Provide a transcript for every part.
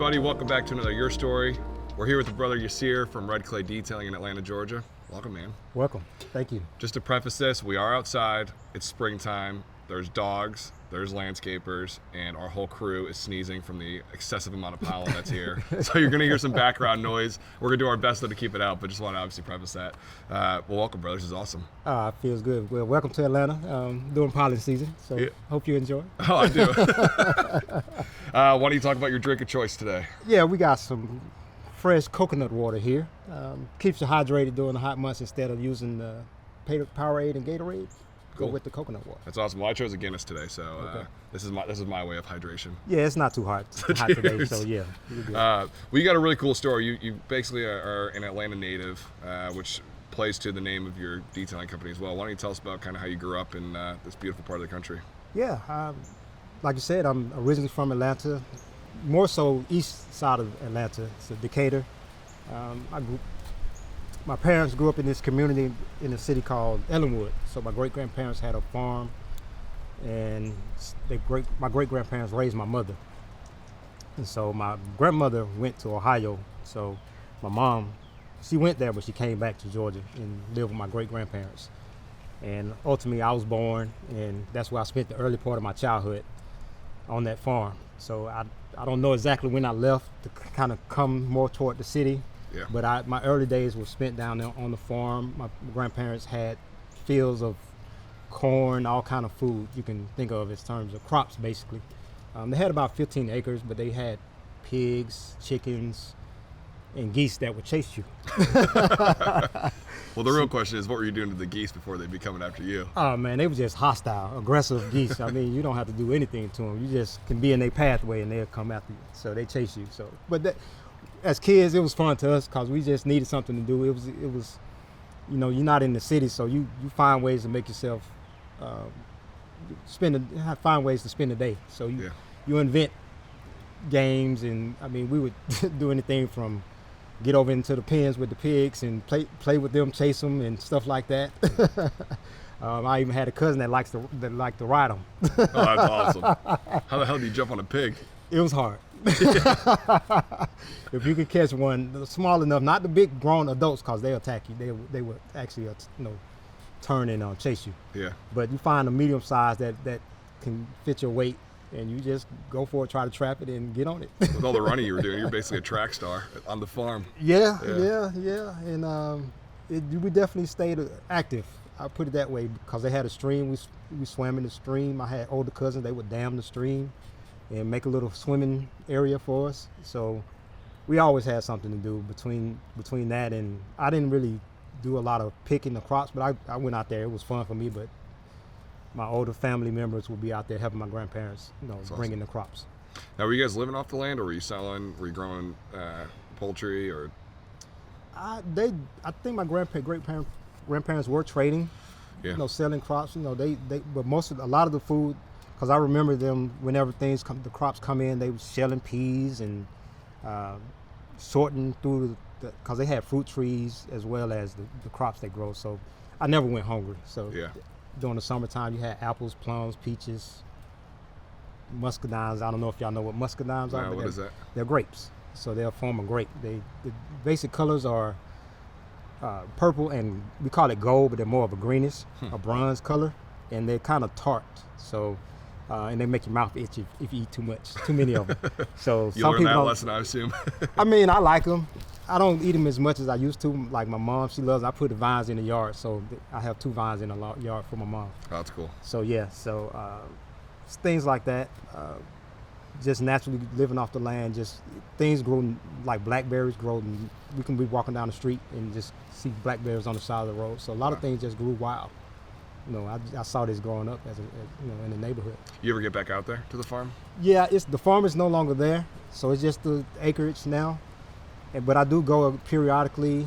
everybody. Welcome back to another Your Story. We're here with the brother Yasir from Red Clay Detailing in Atlanta, Georgia. Welcome, man. Welcome. Thank you. Just to preface this, we are outside. It's springtime. There's dogs, there's landscapers, and our whole crew is sneezing from the excessive amount of pollen that's here. So you're going to hear some background noise. We're going to do our best to keep it out, but just want to obviously preface that. Well, welcome, brother. This is awesome. Feels good. Well, welcome to Atlanta during pollen season, so Yeah. Hope you enjoy. Oh, I do. Why don't you talk about your drink of choice today? Yeah, we got some fresh coconut water here. Keeps you hydrated during the hot months instead of using Powerade and Gatorade. Go Cool. with the coconut water. That's awesome. Well, I chose a Guinness today, so Okay. this is my way of hydration. Yeah, it's not too hot today, Cheers. so yeah. You're good. Well, you got a really cool story. You basically are an Atlanta native, which plays to the name of your detailing company as well. Why don't you tell us about kind of how you grew up in this beautiful part of the country? Yeah, like you said, I'm originally from Atlanta, more so east side of Atlanta, so Decatur. My parents grew up in this community in a city called Ellenwood. So my great-grandparents had a farm, and my great-grandparents raised my mother. And so my grandmother went to Ohio. So my mom, she went there, but she came back to Georgia and lived with my great-grandparents. And ultimately, I was born, and that's where I spent the early part of my childhood, on that farm. So I don't know exactly when I left to kind of come more toward the city. Yeah. But my early days were spent down there on the farm. My grandparents had fields of corn, all kind of food you can think of in terms of crops, basically. They had about 15 acres, but they had pigs, chickens, and geese that would chase you. Well, the real question is, what were you doing to the geese before they'd be coming after you? Oh man, they were just hostile, aggressive geese. I mean, you don't have to do anything to them. You just can be in their pathway and they'll come after you. So they chase you. So, as kids, it was fun to us because we just needed something to do. It was, you know, you're not in the city, so you find ways to make yourself find ways to spend the day. So you invent games, and I mean, we would do anything from get over into the pens with the pigs and play with them, chase them, and stuff like that. I even had a cousin that liked to ride them. Oh, that's awesome. How the hell do you jump on a pig? It was hard. If you could catch one small enough, not the big grown adults, because they'll attack you. They would actually turn and chase you. Yeah. But you find a medium size that can fit your weight, and you just go for it, try to trap it, and get on it. With all the running you were doing, you're basically a track star on the farm. Yeah. And we definitely stayed active. I'll put it that way, because they had a stream. We swam in the stream. I had older cousins. They would dam the stream and make a little swimming area for us. So we always had something to do between that, and I didn't really do a lot of picking the crops, but I went out there. It was fun for me, but my older family members would be out there helping my grandparents, bringing the crops. Now, were you guys living off the land, or were you you growing poultry, or? I think my grandparents were trading, selling crops. But a lot of the food, because I remember them whenever the crops come in, they were shelling peas and sorting through because they had fruit trees as well as the crops they grow. So I never went hungry. So during the summertime, you had apples, plums, peaches, muscadines. I don't know if y'all know what muscadines are. No, what is that? They're grapes. So they're a form of grape. The basic colors are purple, and we call it gold, but they're more of a greenish, a bronze color, and they're kind of tart. So, and they make your mouth itch if you eat too many of them. So You some learned people that lesson, I assume. I mean, I like them. I don't eat them as much as I used to. Like my mom, she loves. I put the vines in the yard, so I have 2 vines in the yard for my mom. Oh, that's cool. So things like that. Just naturally living off the land, just things grow like blackberries grow. And we can be walking down the street and just see blackberries on the side of the road. So a lot of things just grew wild. I saw this growing up as in the neighborhood. You ever get back out there to the farm? Yeah, the farm is no longer there, so it's just the acreage now. But I do go periodically.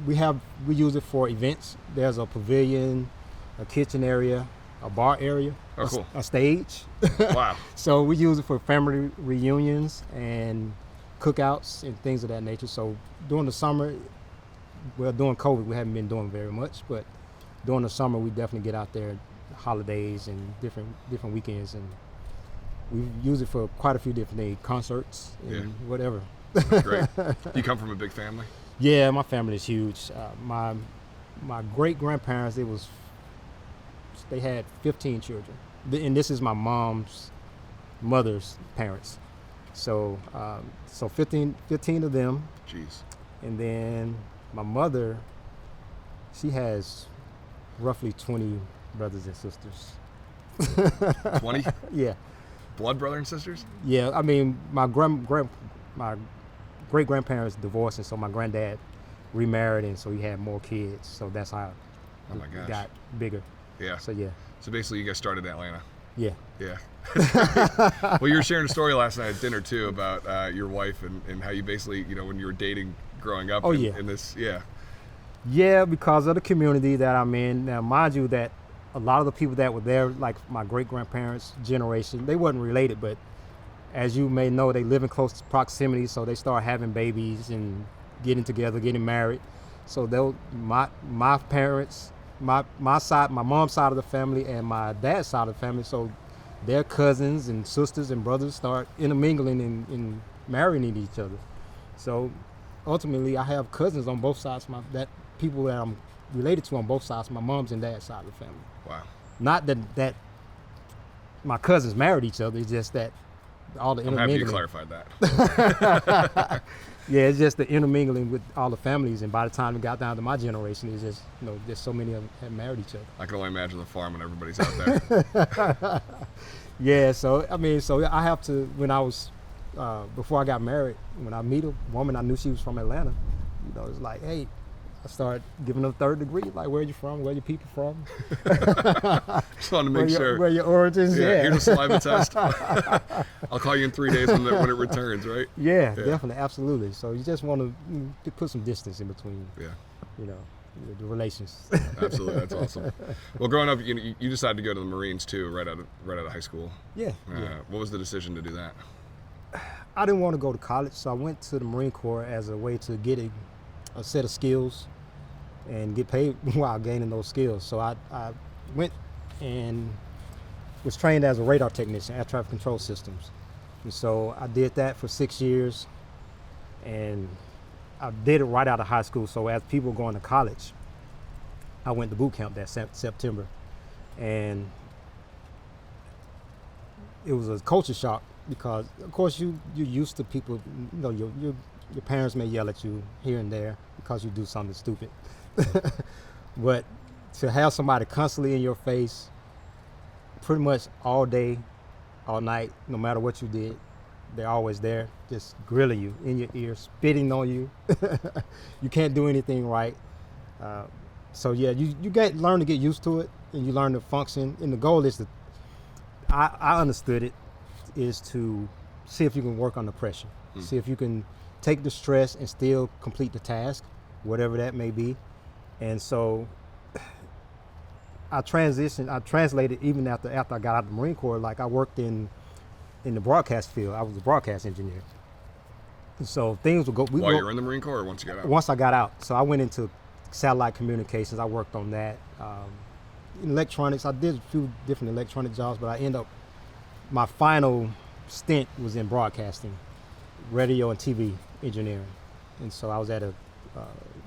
We use it for events. There's a pavilion, a kitchen area, a bar area, cool. a stage. Wow. So we use it for family reunions and cookouts and things of that nature. So during the summer, during COVID, we haven't been doing very much, but during the summer, we definitely get out there, holidays and different weekends, and we've used it for quite a few different things, concerts and whatever. That's great. You come from a big family? Yeah, my family is huge. My great grandparents, they had 15 children, and this is my mother's parents. So 15 of them. Jeez. And then my mother, she has roughly 20 brothers and sisters. 20? Yeah. Blood brother and sisters? Yeah, I mean, my great grandparents divorced, and so my granddad remarried, and so he had more kids. So that's how Oh my gosh. it got bigger. Yeah. So yeah. So basically, you guys started in Atlanta. Yeah. Yeah. Well, you were sharing a story last night at dinner too about your wife and how you basically, when you were dating growing up. Oh, in this. Yeah. Yeah, because of the community that I'm in. Now, mind you, that a lot of the people that were there, like my great grandparents' generation, they wasn't related, but as you may know, they live in close proximity, so they start having babies and getting together, getting married. So my parents, my side, my mom's side of the family, and my dad's side of the family, so their cousins and sisters and brothers start intermingling and marrying each other. So ultimately, I have cousins on both sides, people that I'm related to on both sides, my mom's and dad's side of the family. Wow. Not that my cousins married each other, it's just that all the I'm intermingling. happy you clarified that. Yeah, it's just the intermingling with all the families, and by the time it got down to my generation, it's just, just so many of them had married each other. I can only imagine the farm when everybody's out there. Yeah, so I have to, when I was, before I got married, when I meet a woman, I knew she was from Atlanta, it's like, hey, I started giving them third degree, like, where you from, where your people from? Just wanted to make sure. Where your origins, yeah. Here's a saliva test. I'll call you in 3 days when it returns, right? Yeah, definitely, absolutely. So you just want to put some distance in between, the relations. Absolutely, that's awesome. Well, growing up, you decided to go to the Marines too, right out of high school. Yeah. What was the decision to do that? I didn't want to go to college, so I went to the Marine Corps as a way to get a set of skills and get paid while gaining those skills. So I went and was trained as a radar technician, air traffic control systems. And so I did that for 6 years, and I did it right out of high school. So as people were going to college, I went to boot camp that September, and it was a culture shock because, of course, you're used to people, your parents may yell at you here and there because you do something stupid. But to have somebody constantly in your face pretty much all day, all night, no matter what you did, they're always there, just grilling you in your ear, spitting on you. You can't do anything right. So yeah, you learn to get used to it, and you learn to function. And the goal is I understood it, is to see if you can work under pressure. See if you can take the stress and still complete the task, whatever that may be. And so I translated even after I got out of the Marine Corps. Like, I worked in the broadcast field. I was a broadcast engineer. And so things would go. While you were in the Marine Corps, or once you got out? Once I got out. So I went into satellite communications. I worked on that. In electronics, I did a few different electronic jobs, but I ended up, my final stint was in broadcasting, radio and TV engineering. And so I was at a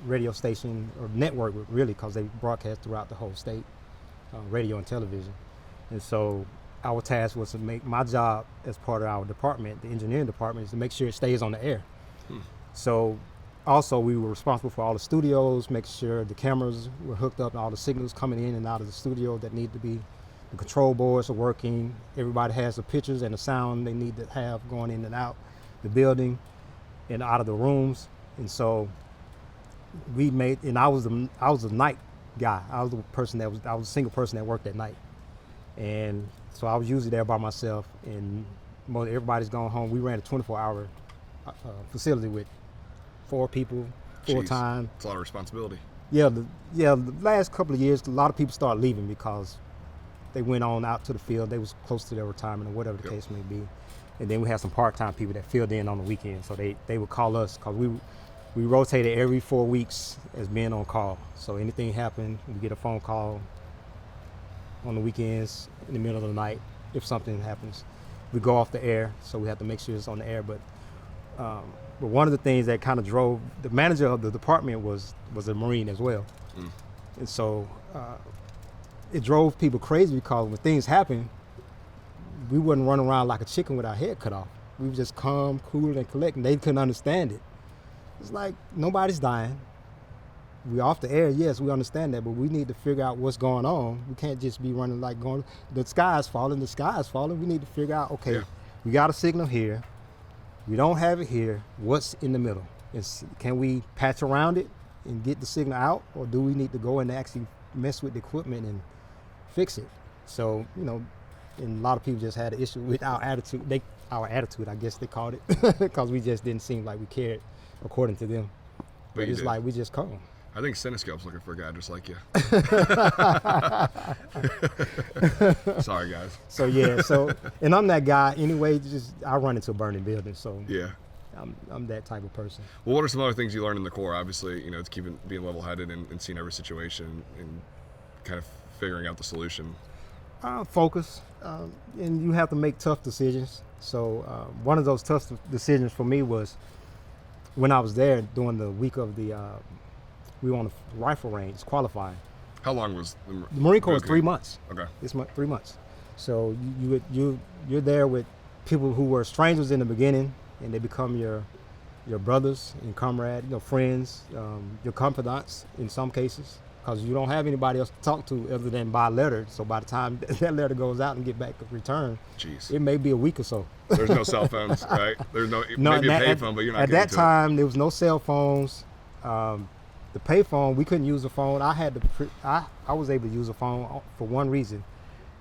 radio station, or network really, because they broadcast throughout the whole state, radio and television. And so our task was to make my job as part of our department, the engineering department, is to make sure it stays on the air. So also we were responsible for all the studios, making sure the cameras were hooked up and all the signals coming in and out of the studio that need to be, the control boards are working, everybody has the pictures and the sound they need to have going in and out the building and out of the rooms. And so we made, and I was a night guy. I was a single person that worked at night. And so I was usually there by myself, and everybody's gone home. We ran a 24-hour facility with 4 people, full-time. It's a lot of responsibility. Yeah, the last couple of years, a lot of people started leaving because they went on out to the field. They was close to their retirement or whatever the case may be. And then we had some part-time people that filled in on the weekends. So they would call us, because we rotated every 4 weeks as being on call. So anything happened, we get a phone call on the weekends in the middle of the night if something happens. we go off the air, so we have to make sure it's on the air. But one of the things that kind of drove the manager of the department was a Marine as well, and so it drove people crazy because when things happen, we wouldn't run around like a chicken with our head cut off. We would just calm, cool, and collect, and they couldn't understand it. It's like nobody's dying. We're off the air, yes, we understand that, but we need to figure out what's going on. We can't just be running like going, the sky is falling. We need to figure out, okay, we got a signal here. We don't have it here. What's in the middle? Can we patch around it and get the signal out, or do we need to go and actually mess with the equipment and fix it? So, and a lot of people just had an issue with our attitude. Our attitude, I guess they called it, because we just didn't seem like we cared, according to them. But it's like we just calm. I think Cinescope's looking for a guy just like you. Sorry, guys. And I'm that guy anyway. I run into a burning building, so yeah, I'm that type of person. Well, what are some other things you learned in the Corps? Obviously, it's being level-headed and seeing every situation and kind of figuring out the solution. Focus, and you have to make tough decisions. So one of those tough decisions for me was when I was there during the week of the. We were on a rifle range qualifying. How long was the Marine Corps? Was 3 months. Okay. It's 3 months. So you're there with people who were strangers in the beginning, and they become your brothers and comrades, friends, your confidants in some cases, because you don't have anybody else to talk to other than by letter. So by the time that letter goes out and get back a return, it may be a week or so. There's no cell phones, right? There's maybe a payphone, but you're not. At that time, there was no cell phones. The payphone, we couldn't use a phone. I was able to use a phone for one reason,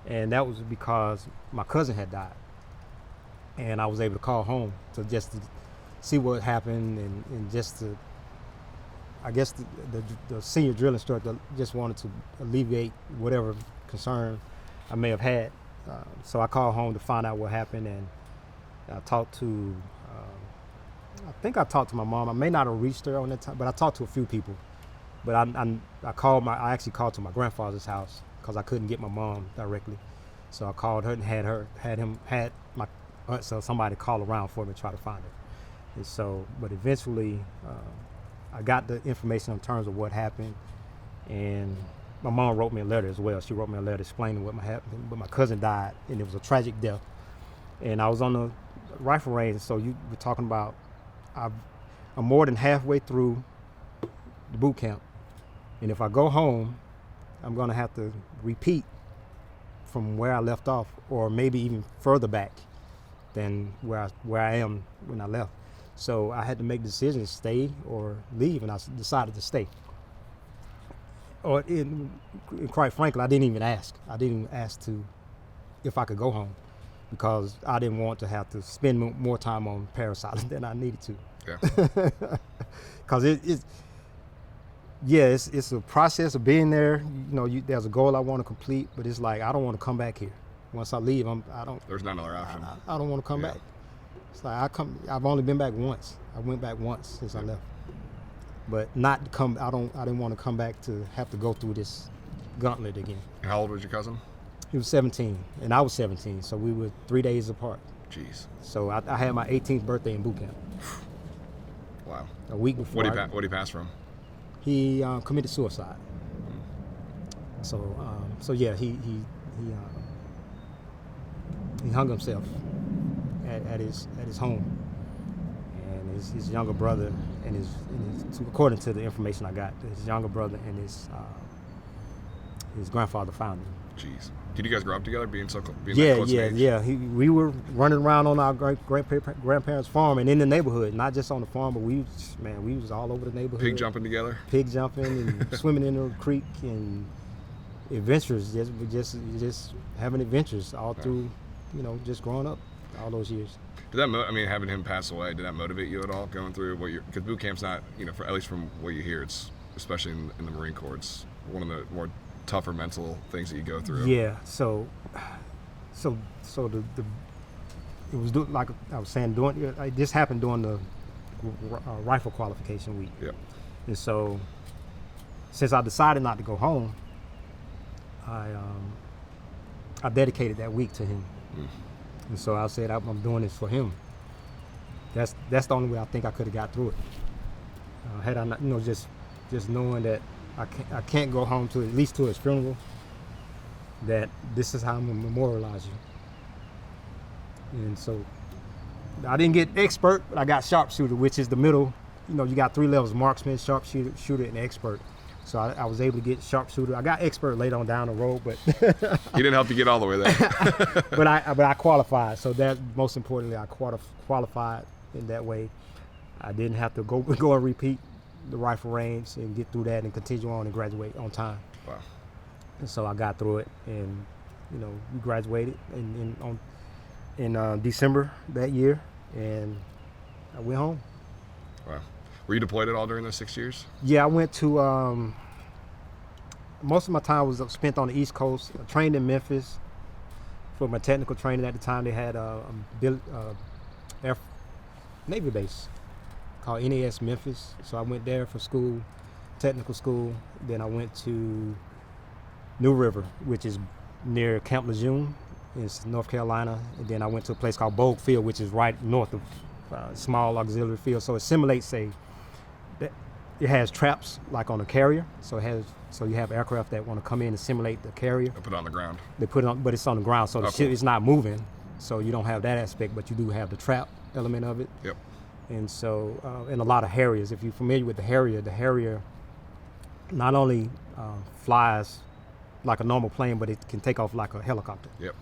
and that was because my cousin had died, and I was able to call home to see what happened, and just to, I guess the senior drill instructor just wanted to alleviate whatever concern I may have had. So I called home to find out what happened, and I talked to. I think I talked to my mom. I may not have reached her on that time, but I talked to a few people. But I actually called to my grandfather's house because I couldn't get my mom directly. So I called her and had my aunt, so somebody call around for me to try to find her. And so, but eventually, I got the information in terms of what happened, and my mom wrote me a letter as well. She wrote me a letter explaining what happened. But my cousin died, and it was a tragic death. And I was on the rifle range, so you were talking about. I'm more than halfway through the boot camp, and if I go home, I'm gonna have to repeat from where I left off, or maybe even further back than where I am when I left. So I had to make the decision: stay or leave, and I decided to stay. And quite frankly, I didn't even ask. I didn't even ask if I could go home, because I didn't want to have to spend more time on Fireside than I needed to. Yeah. Because it's a process of being there. There's a goal I want to complete, but it's like I don't want to come back here. Once I leave, There's not another option. I don't want to come back. It's like I've only been back once. I went back once since I left, but not to come. I didn't want to come back to have to go through this gauntlet again. How old was your cousin? He was 17, and I was 17, so we were 3 days apart. Jeez. So I had my 18th birthday in boot camp. Wow. A week before. What did he pass from? He committed suicide. So yeah, he hung himself at his home, and his younger brother and his according to the information I got, his younger brother and his grandfather found him. Jeez. Did you guys grow up together, being that close in age? Yeah. We were running around on our grandparents' farm and in the neighborhood, not just on the farm, but we was all over the neighborhood. Pig jumping together? Pig jumping and swimming in the creek and adventures, just having adventures all through, just growing up all those years. Did that, having him pass away, did that motivate you at all going through because boot camp's not, at least from what you hear, it's, especially in the Marine Corps, it's one of the more tougher mental things that you go through. Yeah. So it was like I was saying, this happened during the rifle qualification week. Yeah. And so, since I decided not to go home, I dedicated that week to him. And so I said, I'm doing this for him. That's the only way I think I could have got through it. Had I not, just knowing that I can't go home to at least to his funeral, that this is how I'm gonna memorialize you. And so I didn't get expert, but I got sharpshooter, which is the middle. You got 3 levels: marksman, sharpshooter, and expert. So I was able to get sharpshooter. I got expert later on down the road, but He didn't help you get all the way there. but I qualified. So that, most importantly, I qualified in that way. I didn't have to go and repeat the rifle range and get through that and continue on and graduate on time. Wow. And so I got through it, and we graduated in December that year, and I went home. Wow. Were you deployed at all during those 6 years? Yeah, I went to. Most of my time was spent on the East Coast. I trained in Memphis for my technical training. At the time, they had a Navy base called NAS Memphis. So I went there for school, technical school. Then I went to New River, which is near Camp Lejeune in North Carolina. And then I went to a place called Bogue Field, which is right north of small auxiliary field. So it simulates it has traps like on a carrier. So you have aircraft that want to come in and simulate the carrier. They put it on the ground. They put it on, but it's on the ground, so the ship is not moving. So you don't have that aspect, but you do have the trap element of it. Yep. And so, and a lot of Harriers. If you're familiar with the Harrier not only flies like a normal plane, but it can take off like a helicopter. Yep.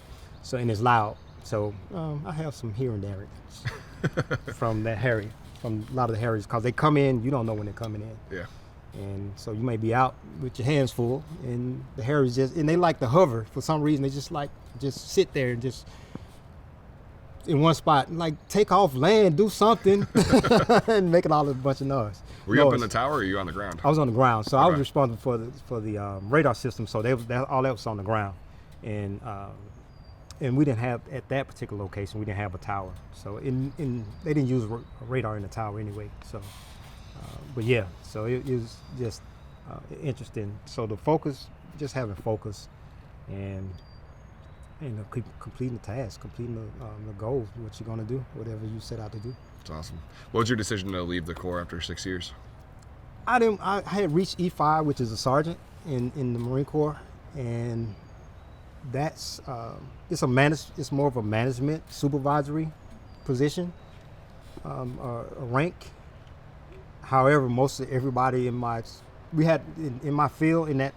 So, and it's loud. So I have some hearing damage from that Harrier, from a lot of the Harriers, because they come in, you don't know when they're coming in. Yeah. And so you may be out with your hands full, and the Harriers and they like to hover for some reason. They just sit there and just in one spot, like take off, land, do something, and making all a bunch of noise. Were you up in the tower, or are you on the ground? I was on the ground, so I was Okay. responsible for the radar system. So all that was on the ground, and we didn't have, at that particular location, we didn't have a tower. So they didn't use radar in the tower anyway. So, but yeah, so it was just interesting. So the focus, just having focus, and keep completing the task, completing the goals, what you're gonna do, whatever you set out to do. That's awesome. What was your decision to leave the Corps after 6 years? I had reached E5, which is a sergeant in the Marine Corps, and that's it's more of a management supervisory position, a rank. However, most of everybody in my field, in that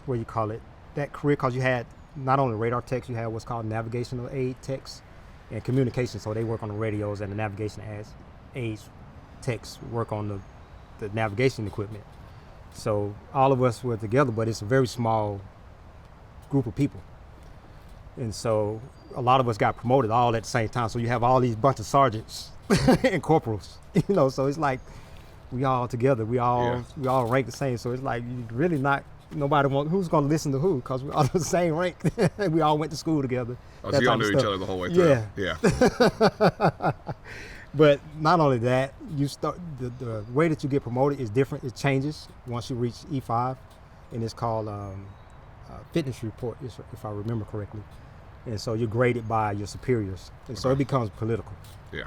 what do you call it, that career, because you had not only radar techs, you had what's called navigational aid techs and communication. So they work on the radios, and the navigation aids techs work on the navigation equipment. So all of us were together, but it's a very small group of people. And so a lot of us got promoted all at the same time. So you have all these bunch of sergeants and corporals, so it's like we all together, we all rank the same. So it's like you really not, who's going to listen to who, because we're all the same rank. We all went to school together. Oh, so you all knew each other the whole way through. Yeah. But not only that, you start the way that you get promoted is different. It changes once you reach E5, and it's called fitness report, if I remember correctly. And so you're graded by your superiors, and so it becomes political. Yeah.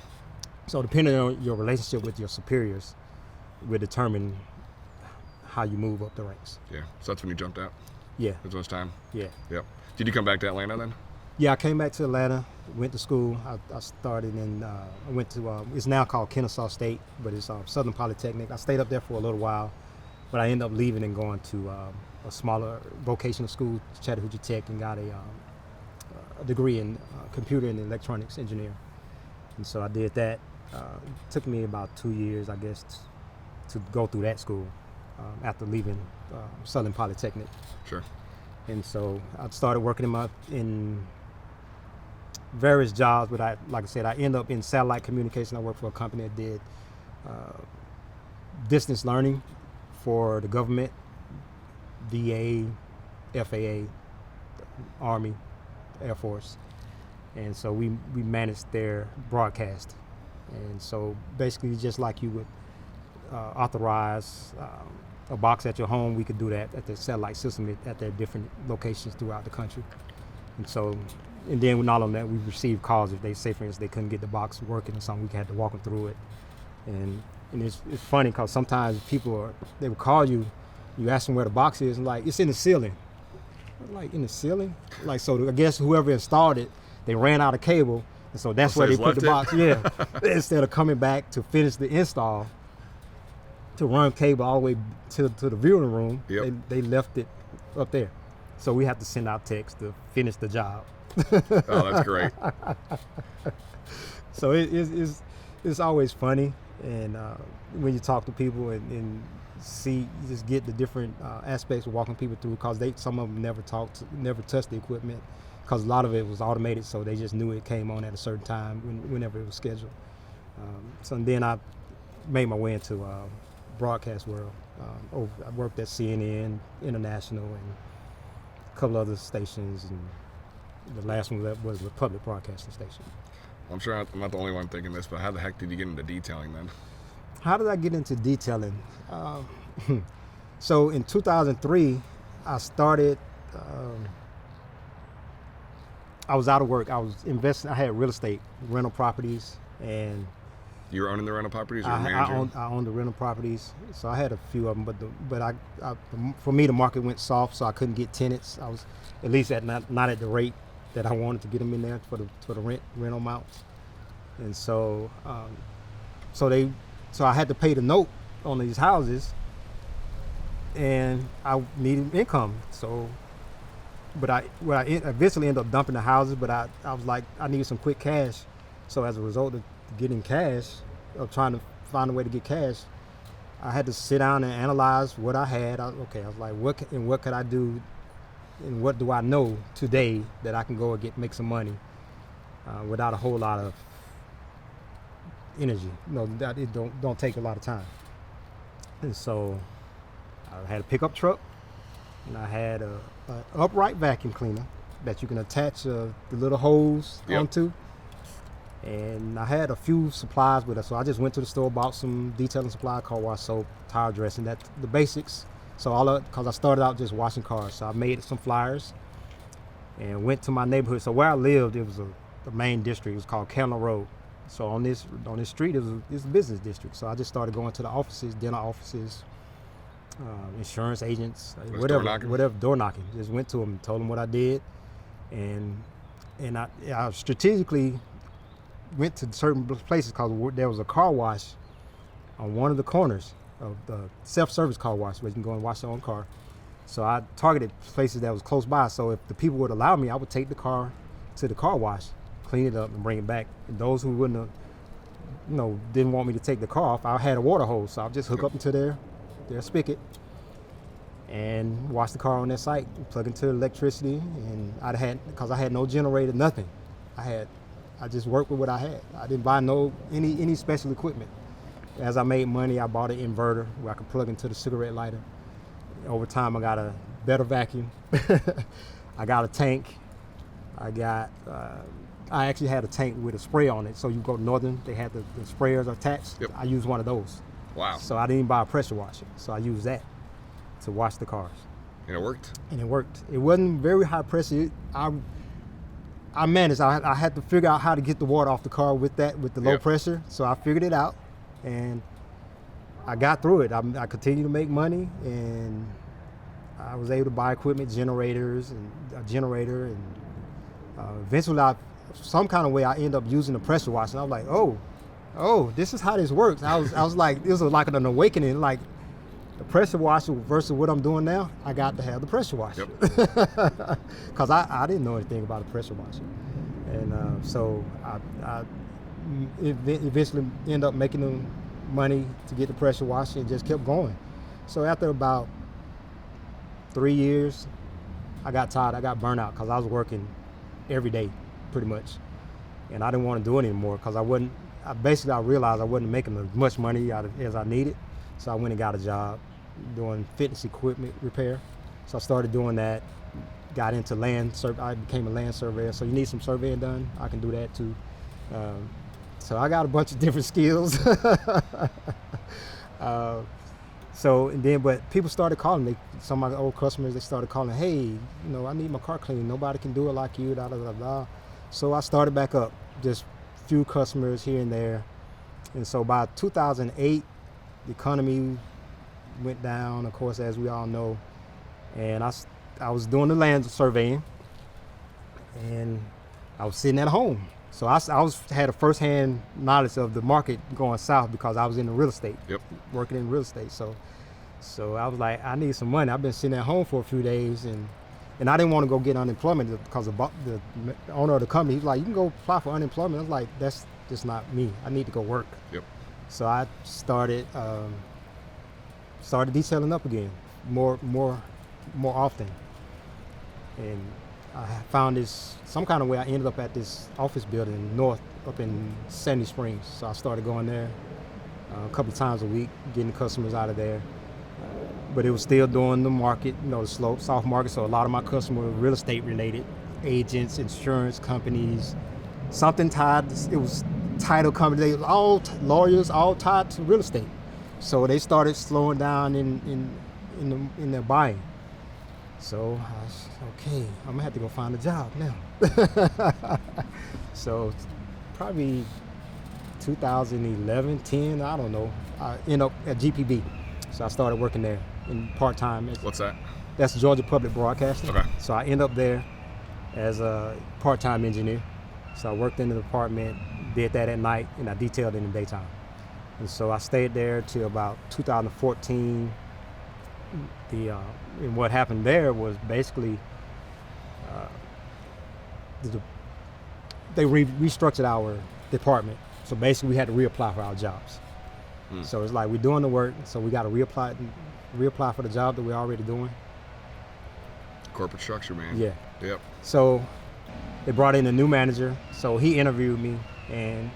So depending on your relationship with your superiors, will determine how you move up the ranks. Yeah. So that's when you jumped out? Yeah. It was time? Yeah. Yep. Did you come back to Atlanta then? Yeah, I came back to Atlanta, went to school. I started I went to, it's now called Kennesaw State, but it's Southern Polytechnic. I stayed up there for a little while, but I ended up leaving and going to a smaller vocational school, Chattahoochee Tech, and got a degree in computer and electronics engineering. And so I did that. It took me about 2 years, I guess, to go through that school after leaving Southern Polytechnic. Sure. And so I started working in various jobs, but like I said, I ended up in satellite communication. I worked for a company that did distance learning for the government, VA, FAA, Army, Air Force. And so we managed their broadcast. And so basically, just like you would authorize a box at your home, we could do that at the satellite system at their different locations throughout the country. And so, and then not only that, we received calls if they say, for instance, they couldn't get the box working or something, we had to walk them through it. And it's funny because sometimes they would call you, you ask them where the box is, and like, it's in the ceiling. I'm like, in the ceiling? Like, so I guess whoever installed it, they ran out of cable, and so that's where they put the box. Yeah. Instead of coming back to finish the install, to run cable all the way to the viewing room, they left it up there. So we have to send out text to finish the job. Oh, that's great. So it's always funny, and when you talk to people and see, you just get the different aspects of walking people through, because some of them never touched the equipment, because a lot of it was automated, so they just knew it came on at a certain time whenever it was scheduled. So then I made my way into broadcast world. I worked at CNN International and a couple other stations, and the last one was a public broadcasting station. I'm sure I'm not the only one thinking this, but how the heck did you get into detailing then? How did I get into detailing? So in 2003, I started, I was out of work. I was investing, I had real estate, rental properties, and You were owning the rental properties, or I owned the rental properties, so I had a few of them. But for me, the market went soft, so I couldn't get tenants. I was at least not at the rate that I wanted to get them in there for the rental amounts. And so I had to pay the note on these houses, and I needed income. So, but I eventually ended up dumping the houses. But I was like, I needed some quick cash. So as a result of getting cash, of trying to find a way to get cash, I had to sit down and analyze what I had. I was like, what could I do, and what do I know today that I can go and make some money without a whole lot of energy. That it don't take a lot of time. And so I had a pickup truck, and I had a upright vacuum cleaner that you can attach the little hose onto. And I had a few supplies with us, so I just went to the store, bought some detailing supply, car wash soap, tire dressing, that's the basics. So because I started out just washing cars, so I made some flyers and went to my neighborhood. So where I lived, it was the main district. It was called Candler Road. So on this street, it was a business district. So I just started going to the offices, dental offices, insurance agents, whatever, door knocking. Just went to them and told them what I did, and I strategically went to certain places because there was a car wash on one of the corners of the self-service car wash where you can go and wash your own car. So I targeted places that was close by. So if the people would allow me, I would take the car to the car wash, clean it up, and bring it back. And those who wouldn't have, didn't want me to take the car off, I had a water hose, so I'll just hook up into their spigot and wash the car on their site, plug into electricity. And because I had no generator, nothing. I just worked with what I had. I didn't buy any special equipment. As I made money, I bought an inverter where I could plug into the cigarette lighter. Over time, I got a better vacuum. I got a tank. I actually had a tank with a spray on it. So you go to Northern, they had the sprayers attached. Yep. I used one of those. Wow. So I didn't buy a pressure washer. So I used that to wash the cars. And it worked? And it worked. It wasn't very high pressure. I managed. I had to figure out how to get the water off the car with the low pressure. So I figured it out, and I got through it. I continued to make money, and I was able to buy equipment, generators, and a generator, and eventually, some kind of way, I ended up using the pressure washer. And I was like, oh, this is how this works. I was like, this was like an awakening, like the pressure washer versus what I'm doing now. I got to have the pressure washer because I didn't know anything about a pressure washer, and so I eventually ended up making the money to get the pressure washer and just kept going. So after about 3 years, I got tired. I got burnt out because I was working every day, pretty much, and I didn't want to do it anymore because I realized I wasn't making as much money as I needed. So I went and got a job doing fitness equipment repair. So I started doing that, got into I became a land surveyor. So you need some surveying done, I can do that too. So I got a bunch of different skills. So and then, but people started calling me. Some of my old customers, they started calling, hey, I need my car cleaned. Nobody can do it like you, da da da da. So I started back up, just few customers here and there. And so by 2008, the economy went down, of course, as we all know. And I was doing the land surveying, and I was sitting at home. So I had a first-hand knowledge of the market going south because I was in the real estate, working in real estate. So I was like, I need some money. I've been sitting at home for a few days, and I didn't want to go get unemployment because the owner of the company, he was like, you can go apply for unemployment. I was like, that's just not me. I need to go work. So I started detailing up again, more often, and I found some kind of way I ended up at this office building north up in Sandy Springs. So I started going there a couple of times a week, getting customers out of there. But it was still doing the market, the slow, soft market. So a lot of my customers were real estate related, agents, insurance companies, something tied. It was title companies, they all lawyers, all tied to real estate. So they started slowing down in their buying. So I was, okay, I'm gonna have to go find a job now. So probably 2011, 10, I don't know. I ended up at GPB. So I started working there in part-time. What's that? That's Georgia Public Broadcasting. Okay. So I ended up there as a part-time engineer. So I worked in the department, did that at night, and I detailed in the daytime. And so I stayed there till about 2014. And what happened there was basically they restructured our department. So basically we had to reapply for our jobs. So it's like we're doing the work, so we got to reapply for the job that we're already doing. Corporate structure, man. Yeah. Yep. So they brought in a new manager. So he interviewed me, and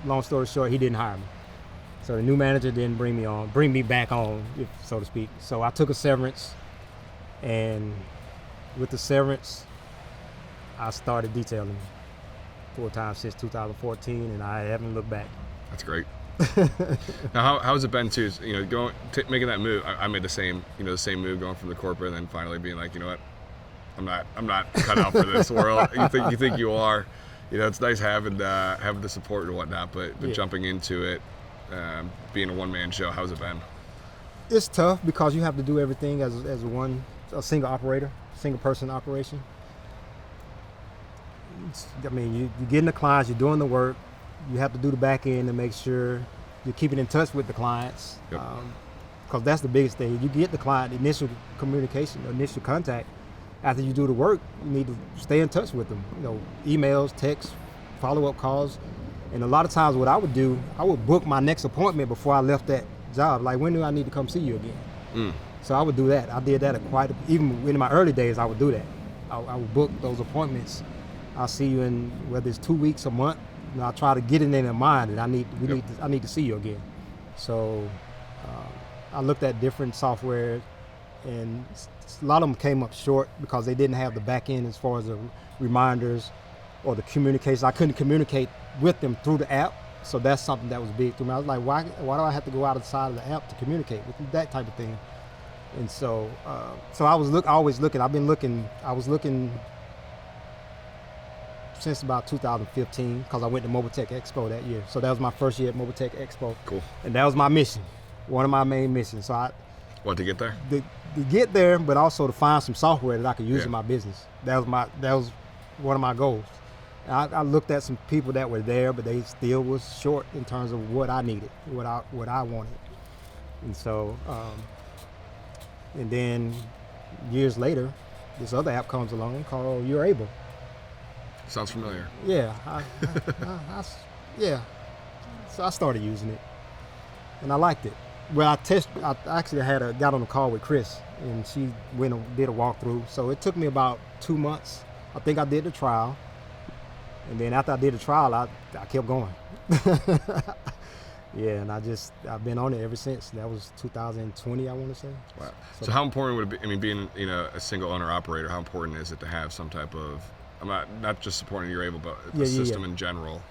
long story short, he didn't hire me. So the new manager didn't bring me back on, so to speak. So I took a severance, and with the severance, I started detailing full-time since 2014, and I haven't looked back. That's great. Now, how has it been too? Making that move. I made the same move, going from the corporate, and then finally being like, you know what, I'm not cut out for this world. You think you are. It's nice having the support and whatnot, but jumping into it, being a one-man show, how's it been? It's tough because you have to do everything as a single operator, single person operation. You're getting the clients, you're doing the work. You have to do the back end to make sure you're keeping in touch with the clients, because that's the biggest thing. You get the client initial communication, initial contact. After you do the work, you need to stay in touch with them. Emails, texts, follow-up calls. And a lot of times what I would do, I would book my next appointment before I left that job. Like, when do I need to come see you again? So I would do that. I did that even in my early days, I would do that. I would book those appointments. I'll see you in, whether it's 2 weeks, a month. I try to get it in their mind that I need to see you again. So I looked at different software, and a lot of them came up short because they didn't have the back end as far as the reminders or the communication. I couldn't communicate with them through the app, so that's something that was big to me. I was like, why do I have to go outside of the app to communicate with them, that type of thing? And so I was always looking. I was looking since about 2015 because I went to Mobile Tech Expo that year. So that was my first year at Mobile Tech Expo. Cool. And that was my mission, one of my main missions. So to get there? To get there, but also to find some software that I could use in my business. That was one of my goals. I looked at some people that were there, but they still was short in terms of what I needed, what I wanted. And so, and then years later, this other app comes along called You're Able. Sounds familiar. Yeah, yeah. So I started using it, and I liked it. Well, I actually got on a call with Chris, and she went and did a walkthrough. So it took me about 2 months. I think I did the trial, and then after I did the trial, I kept going. Yeah, and I've been on it ever since. That was 2020, I want to say. Wow. So how important would it be? I mean, being a single owner operator, how important is it to have some type of, I'm not just supporting You're Able, but the system in general,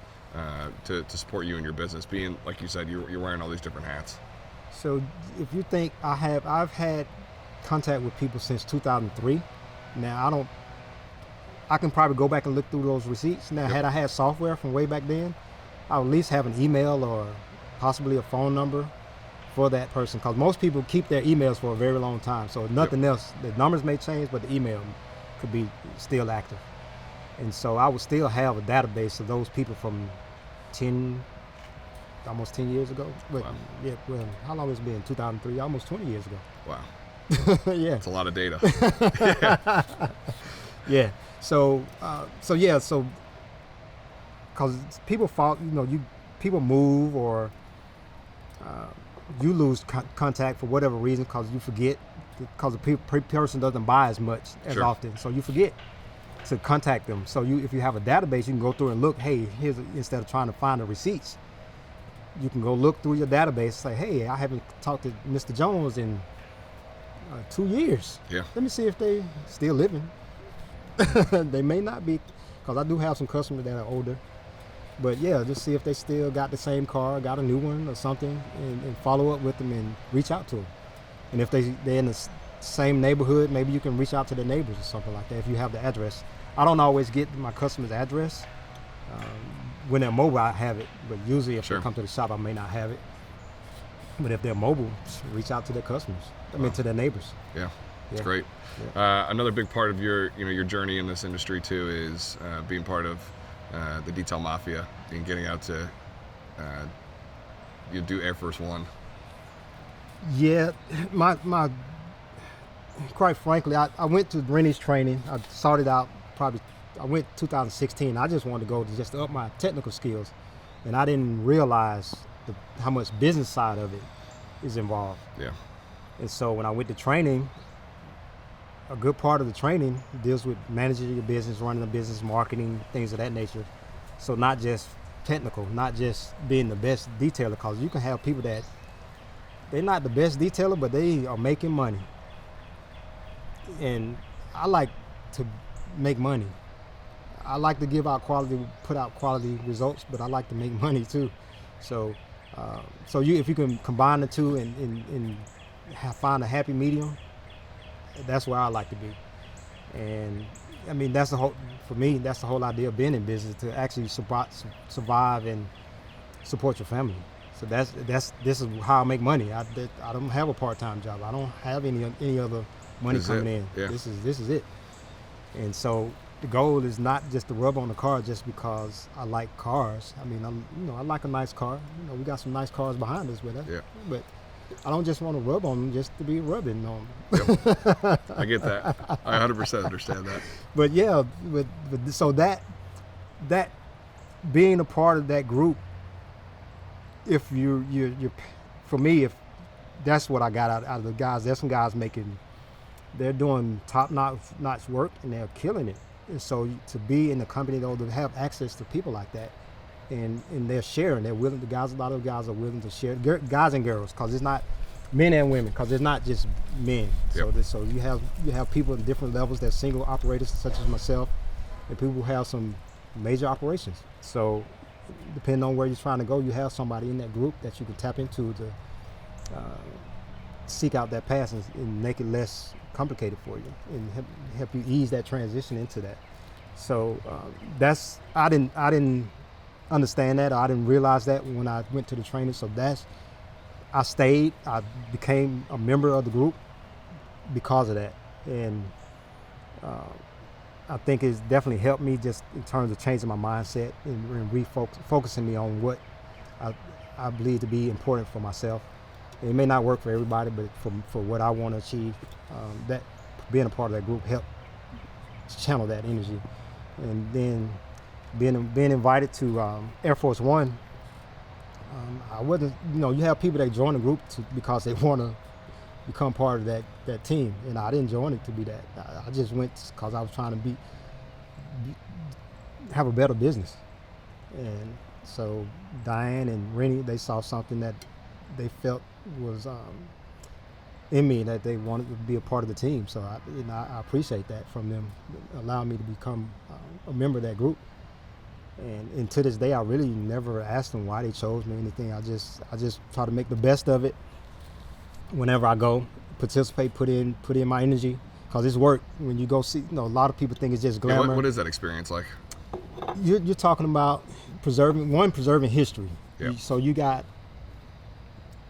to support you in your business? Being, like you said, you're wearing all these different hats. So if you think I've had contact with people since 2003. Now I can probably go back and look through those receipts. Now, had I had software from way back then, I would at least have an email or possibly a phone number for that person, because most people keep their emails for a very long time. So if nothing else, the numbers may change, but the email could be still active. And so I would still have a database of those people from almost 10 years ago. But Wow. yeah, well, how long has it been? 2003, almost 20 years ago. Wow. Yeah. It's a lot of data. Yeah. So because people fall, people move, or you lose contact for whatever reason, because you forget, because the person doesn't buy as much as Sure. often, so you forget to contact them. So if you have a database, you can go through and look. Hey, instead of trying to find the receipts, you can go look through your database and say, hey, I haven't talked to Mr. Jones in 2 years. Yeah. Let me see if they still living. They may not be, because I do have some customers that are older. But yeah, just see if they still got the same car, got a new one or something, and follow up with them and reach out to them. And if they're in the same neighborhood, maybe you can reach out to their neighbors or something like that if you have the address. I don't always get my customer's address. When they're mobile, I have it, but usually if Sure. they come to the shop, I may not have it. But if they're mobile, just reach out to their customers. To their neighbors. Yeah. It's Yeah. great. Another big part of your journey in this industry too is being part of the detail mafia and getting out to you do Air Force One. Yeah, my quite frankly, I went to Rennie's training. I started out I went 2016. I just wanted to go to just up my technical skills, and I didn't realize how much business side of it is involved. Yeah. And so when I went to training, a good part of the training deals with managing your business, running a business, marketing, things of that nature. So not just technical, not just being the best detailer, because you can have people that they're not the best detailer, but they are making money. And I like to make money. I like to put out quality results, but I like to make money too. So, if you can combine the two and find a happy medium, that's where I like to be. And I mean, for me, that's the whole idea of being in business, to actually survive and support your family. So this is how I make money. I don't have a part-time job. I don't have any other money coming in. Yeah. This is it. And so the goal is not just to rub on the car just because I like cars. I mean, I like a nice car. We got some nice cars behind us with us. Yeah. But I don't just want to rub on them just to be rubbing on them. Yep. I get that. I 100% understand that. But yeah, so that being a part of that group, if you're for me, if that's what I got out of the guys, there's some guys they're doing top-notch work and they're killing it. And so to be in the company, though, to have access to people like that, and they're sharing, they're willing. A lot of guys are willing to share, guys and girls, because it's not men and women, because it's not just men. Yep. So you have people at different levels. There's single operators such as myself, and people who have some major operations. So depending on where you're trying to go, you have somebody in that group that you can tap into to seek out that path and make it less complicated for you, and help you ease that transition into that. So I didn't understand that, or I didn't realize that when I went to the training. So I stayed. I became a member of the group because of that, and I think it's definitely helped me just in terms of changing my mindset and focusing me on what I believe to be important for myself. It may not work for everybody, but for what I want to achieve, that being a part of that group helped channel that energy. And then being invited to Air Force One, I wasn't, you have people that join the group because they want to become part of that team, and I didn't join it to be that. I just went because I was trying to have a better business. And so Diane and Rennie, they saw something that they felt was in me, that they wanted to be a part of the team. So I appreciate that from them, allowing me to become a member of that group. And to this day, I really never asked them why they chose me or anything. I just try to make the best of it whenever I go, participate, put in my energy, because it's work. When you go see, a lot of people think it's just glamour. Yeah, what is that experience like? You're talking about preserving history. Yep. So you got,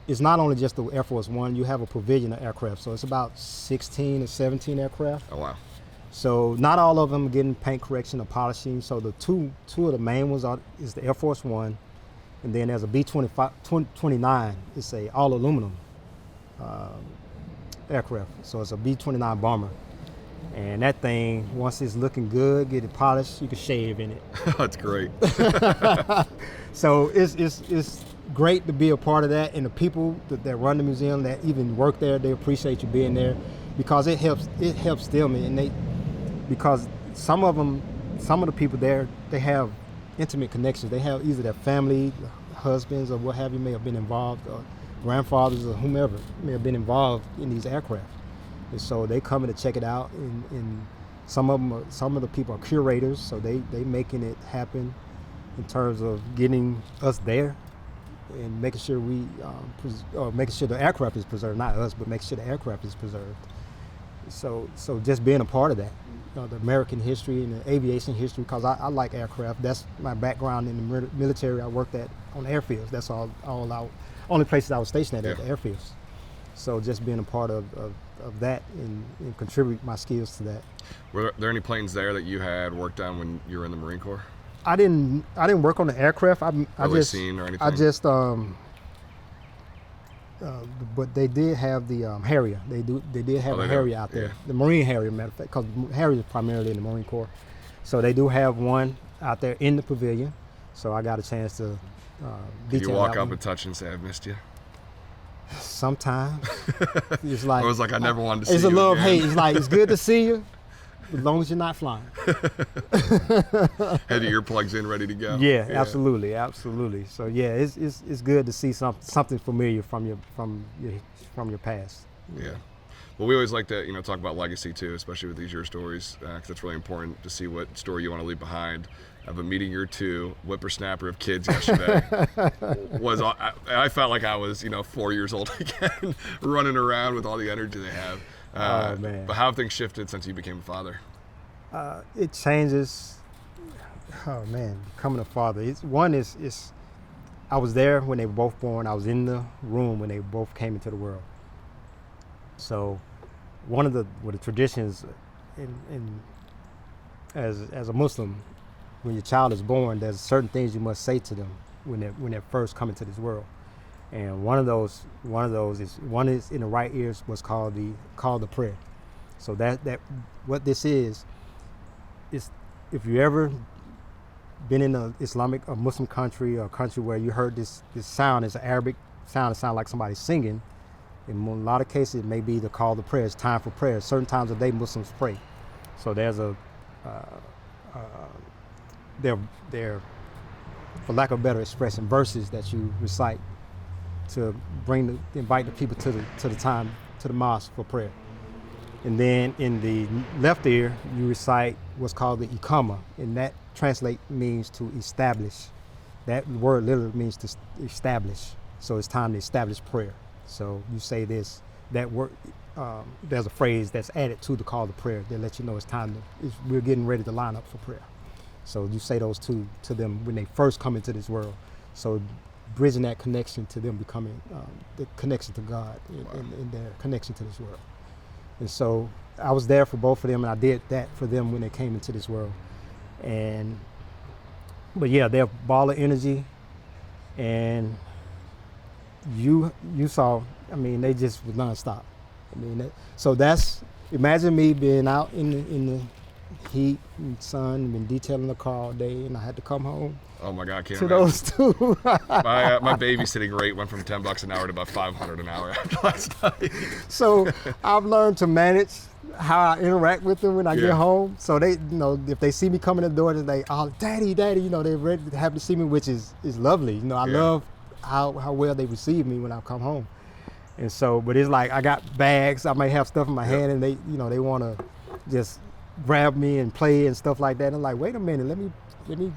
it's not only just the Air Force One, you have a provision of aircraft. So it's about 16 or 17 aircraft. Oh, wow. So not all of them are getting paint correction or polishing. So the two of the main ones is the Air Force One, and then there's a B-29. It's a all aluminum aircraft. So it's a B-29 bomber. And that thing, once it's looking good, get it polished, you can shave in it. That's great. So it's great to be a part of that, and the people that run the museum, that even work there, they appreciate you being there, because it helps them, and because some of the people there, they have intimate connections. They have either their family, husbands, or what have you, may have been involved, or grandfathers, or whomever may have been involved in these aircraft. And so they come in to check it out, and some of the people are curators, so they making it happen in terms of getting us there and making sure making sure the aircraft is preserved, not us, but making sure the aircraft is preserved. So just being a part of that, the American history and the aviation history, because I like aircraft. That's my background in the military. I worked on airfields. That's only places I was stationed at the airfields. So just being a part of that and contribute my skills to that. Were there any planes there that you had worked on when you were in the Marine Corps? I didn't work on the aircraft. Scene or anything? I just but they did have the Harrier. They did have a Harrier out there. Yeah. The Marine Harrier, matter of fact, because Harrier is primarily in the Marine Corps. So they do have one out there in the pavilion. So I got a chance to detail. You walk that up one. and touch and say, "I've missed you." Sometimes it's like, I was like, I never wanted to see you. It's a love again. hate. It's like, it's good to see you, as long as you're not flying. Had your earplugs in, ready to go. Yeah, absolutely. So yeah, it's good to see something familiar from your past. Yeah. Well, we always like to talk about legacy too, especially with these your stories, because it's really important to see what story you want to leave behind. Of a meeting your two whippersnapper of kids yesterday I felt like I was 4 years old again, running around with all the energy they have. Oh man! But how have things shifted since you became a father? It changes. Oh man, becoming a father. Is I was there when they were both born. I was in the room when they both came into the world. So one of the traditions as a Muslim, when your child is born, there's certain things you must say to them when they're first coming to this world. And one of those is in the right ears, what's called the prayer. So that what this is if you ever been in a Muslim country, or a country where you heard this sound, is an Arabic sound, it sounds like somebody singing. In a lot of cases, it may be the call to prayer. It's time for prayer. Certain times of the day, Muslims pray. So there's they're, for lack of a better expression, verses that you recite to invite the people to the mosque for prayer. And then in the left ear, you recite what's called the iqama, and that means to establish. That word literally means to establish. So it's time to establish prayer. So you say that word. There's a phrase that's added to the call to prayer that lets you know it's time we're getting ready to line up for prayer. So you say those two to them when they first come into this world. So bridging that connection to them becoming the connection to God and their connection to this world. And so I was there for both of them, and I did that for them when they came into this world. But yeah, they're a ball of energy, and you saw, they just was nonstop. Imagine me being out in the heat and sun, been detailing the car all day, and I had to come home. Oh my God, I can't to imagine. Those two. my babysitting rate went from $10 an hour to about $500 an hour after last night. So I've learned to manage how I interact with them when I get home. So they, if they see me coming in the door, they're like, "Oh, daddy," they're ready to happy to see me, which is lovely. I love how well they receive me when I come home. And so, but it's like I got bags, I might have stuff in my hand, and they, they want to just grab me and play and stuff like that. And I'm like, wait a minute, let me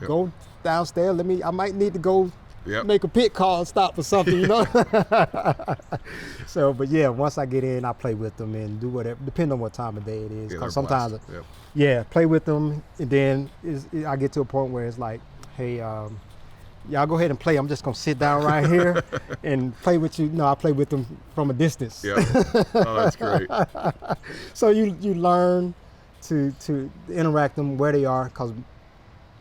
go downstairs. I might need to go make a pit call and stop for something, you know. So, but yeah, once I get in, I play with them and do whatever, depending on what time of day it is. Because sometimes, play with them, and then I get to a point where it's like, hey, y'all go ahead and play. I'm just gonna sit down right here and play with you. No, I play with them from a distance. Yeah. Oh, that's great. So you learn to interact them where they are, because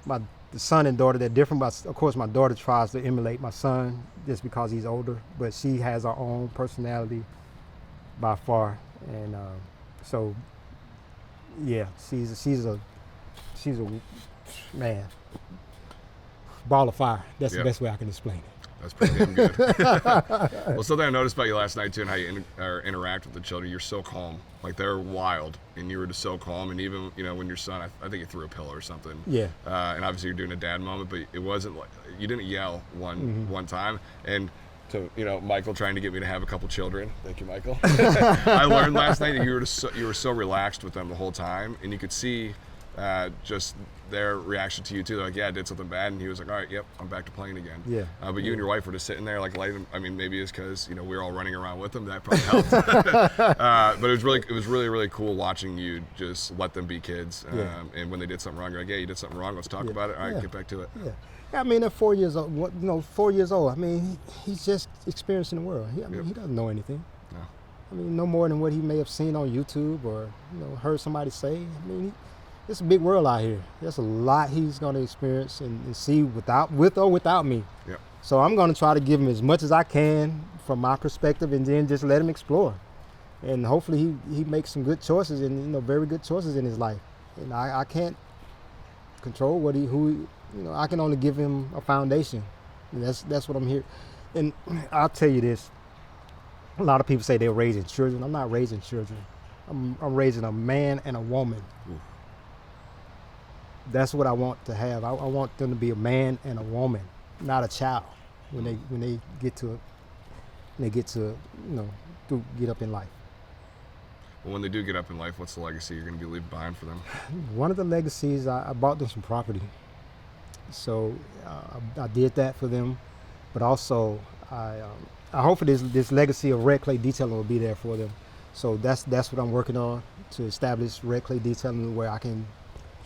the son and daughter, they're different. But of course, my daughter tries to emulate my son just because he's older, but she has her own personality by far, and so yeah, she's a man. Ball of fire. That's the best way I can explain it. That's pretty damn good. Well, something I noticed about you last night too, and how you interact with the children, you're so calm. Like, they're wild, and you were just so calm. And even, when your son, I think he threw a pillow or something. Yeah. And obviously you're doing a dad moment, but it wasn't like, you didn't yell one time. And to Michael trying to get me to have a couple children. Thank you, Michael. I learned last night that you were so relaxed with them the whole time, and you could see just their reaction to you too. They're like, yeah, I did something bad, and he was like, all right, yep, I'm back to playing again. Yeah. But you and your wife were just sitting there like lighting. I mean, maybe it's because we were all running around with them. That probably helped. But it was really cool watching you just let them be kids. And when they did something wrong, you're like, yeah, you did something wrong. Let's talk about it. All right, get back to it. Yeah. I mean, at 4 years old, 4 years old. I mean, he's just experiencing the world. He doesn't know anything. No. I mean, no more than what he may have seen on YouTube or heard somebody say. I mean, it's a big world out here. There's a lot he's going to experience and see with or without me. Yep. So I'm going to try to give him as much as I can from my perspective, and then just let him explore. And hopefully he makes some good choices, and very good choices in his life. And I can't control I can only give him a foundation. And that's what I'm here. And I'll tell you this. A lot of people say they're raising children. I'm not raising children. I'm raising a man and a woman. Ooh. That's what I want to have. I want them to be a man and a woman, not a child. When they get to get up in life. Well, when they do get up in life, what's the legacy you're going to be leaving behind for them? One of the legacies, I bought them some property. So I did that for them, but also I hope for this legacy of red clay detailing will be there for them. So that's what I'm working on, to establish red clay detailing where I can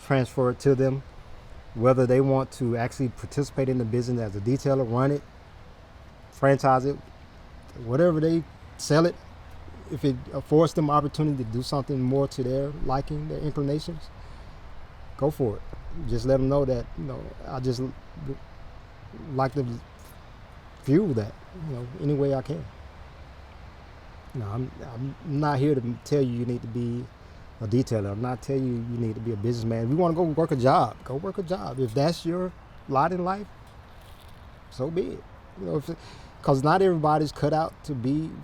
transfer it to them, whether they want to actually participate in the business as a detailer, run it, franchise it, whatever they sell it. If it affords them opportunity to do something more to their liking, their inclinations, go for it. Just let them know that I just like to fuel that any way I can. I'm not here to tell you need to be a detailer. I'm not telling you need to be a businessman. If you want to go work a job, go work a job. If that's your lot in life, so be it. Because not everybody's cut out to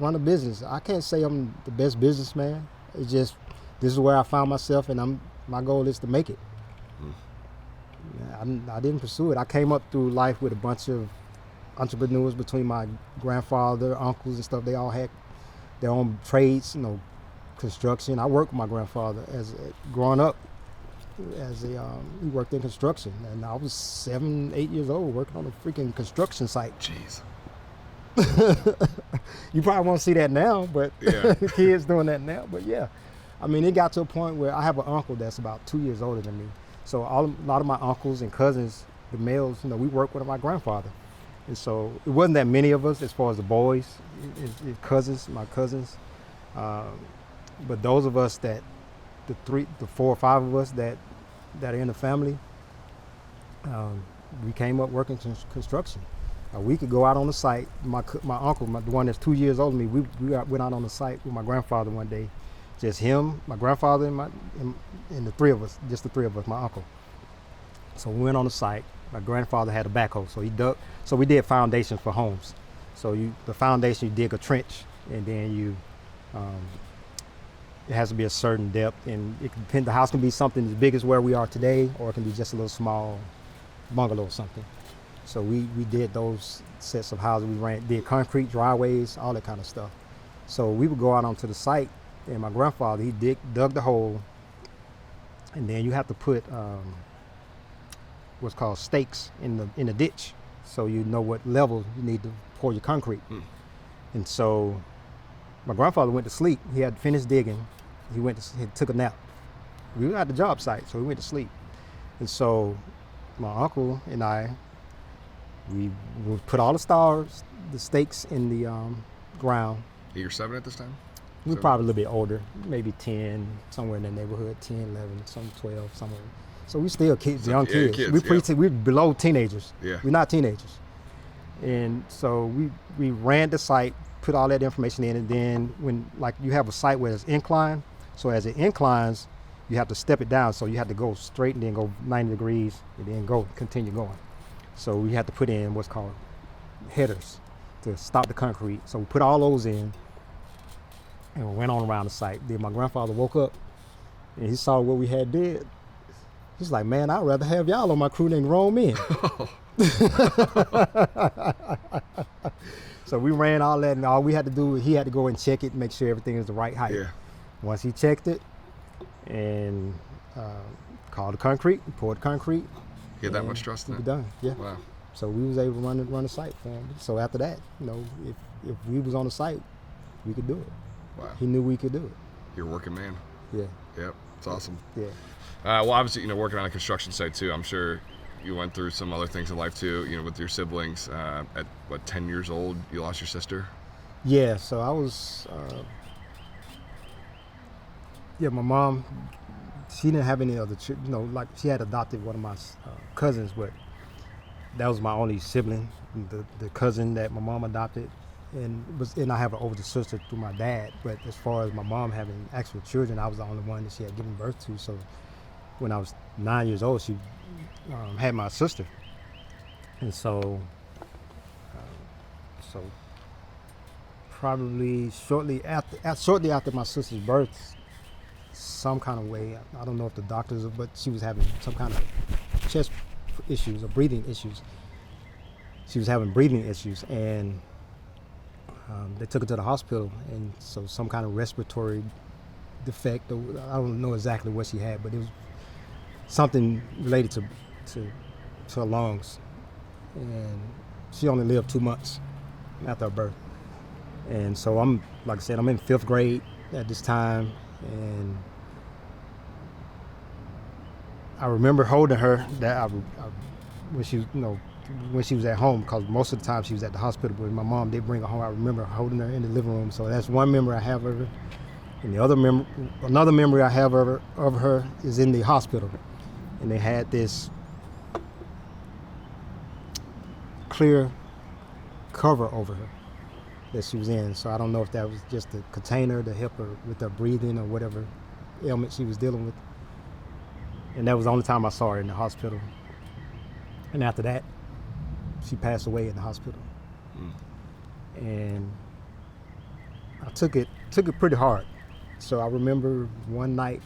run a business. I can't say I'm the best businessman. It's just this is where I found myself, and my goal is to make it. I didn't pursue it. I came up through life with a bunch of entrepreneurs between my grandfather, uncles, and stuff. They all had their own trades, construction. I worked with my grandfather growing up. He worked in construction, and I was 7, 8 years old working on a freaking construction site. Jeez. You probably won't see that now, but kids doing that now. But yeah, I mean, it got to a point where I have an uncle that's about 2 years older than me. So a lot of my uncles and cousins, the males, we worked with my grandfather. And so it wasn't that many of us as far as the boys, my cousins. But those of us the 4 or 5 of us that are in the family, we came up working construction. We could go out on the site. My uncle, the one that's 2 years older than me, we went out on the site with my grandfather one day. Just him, my grandfather, and the 3 of us, just the 3 of us, my uncle. So we went on the site. My grandfather had a backhoe, so he dug. So we did foundations for homes. So the foundation, you dig a trench, and then it has to be a certain depth, and it can depend. The house can be something as big as where we are today, or it can be just a little small bungalow or something. So we did those sets of houses. We did concrete driveways, all that kind of stuff. So we would go out onto the site, and my grandfather, he dug the hole, and then you have to put what's called stakes in the ditch. so you know what level you need to pour your concrete. And so my grandfather went to sleep. He had finished digging. He took a nap. We were at the job site, so we went to sleep. And so my uncle and I, we would put all the stakes in the ground. You're 7 at this time? We were probably a little bit older, maybe 10, somewhere in that neighborhood, 10, 11, some 12, somewhere. So we still kids, young kids. We're below teenagers. Yeah. We're not teenagers. And so we ran the site, put all that information in, and then when, like, you have a site where it's incline, so as it inclines, you have to step it down. So you have to go straight and then go 90 degrees and then continue going. So we had to put in what's called headers to stop the concrete. So we put all those in and we went on around the site. Then my grandfather woke up and he saw what we had did. He's like, man, I'd rather have y'all on my crew than roam in. So we ran all that, and all we had to do, he had to go and check it and make sure everything is the right height. Yeah. Once he checked it and called the concrete, poured the concrete. He had that much trust in we it? were done, yeah. Wow. So we was able to run the site for him. So after that, if we was on the site, we could do it. Wow. He knew we could do it. You're a working man. Yeah. Yep. It's awesome. Yeah. Well, obviously, working on a construction site too, I'm sure you went through some other things in life too, with your siblings. At 10 years old, you lost your sister? Yeah, so I was, my mom, she didn't have any other children, like she had adopted one of my cousins, but that was my only sibling, the cousin that my mom adopted. And I have an older sister through my dad, but as far as my mom having actual children, I was the only one that she had given birth to. So when I was 9 years old, she had my sister, and so probably shortly after my sister's birth, some kind of way, I don't know if the doctors, but she was having some kind of chest issues or breathing issues. She was having breathing issues, and they took her to the hospital, and so some kind of respiratory defect, or I don't know exactly what she had, but it was something related to her lungs, and she only lived 2 months after her birth. And so I'm in 5th grade at this time, and I remember holding her when she was at home, because most of the time she was at the hospital, but my mom did bring her home. I remember holding her in the living room. So that's one memory I have of her. And another memory I have of her is in the hospital. And they had this clear cover over her that she was in. So I don't know if that was just a container to help her with her breathing or whatever ailment she was dealing with. And that was the only time I saw her in the hospital. And after that, she passed away in the hospital. And I took it pretty hard. So I remember one night